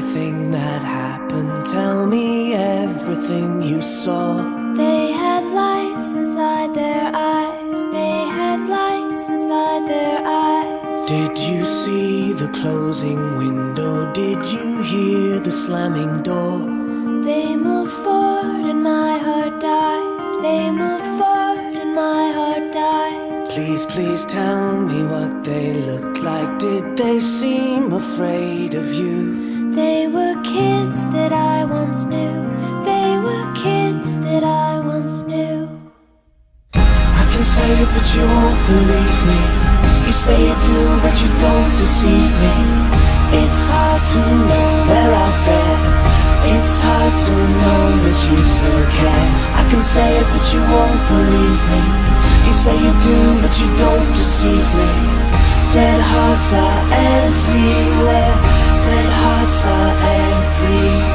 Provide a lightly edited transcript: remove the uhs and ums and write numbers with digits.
everything that happened. Tell me everything you saw. They had lights inside their eyes. They had lights inside their eyes. Did you see the closing window? Did you hear the slamming door? They moved forward and my heart died. They moved forward and my heart died. Please, please tell me what they looked like. Did they seem afraid of you? They were kids that I once knew. They were kids that I once knew. I can say it but you won't believe me. You say you do but you don't deceive me. It's hard to know they're out there. It's hard to know that you still care. I can say it but you won't believe me. You say you do but you don't deceive me. Dead hearts are everywhere. Dead hearts are everywhere.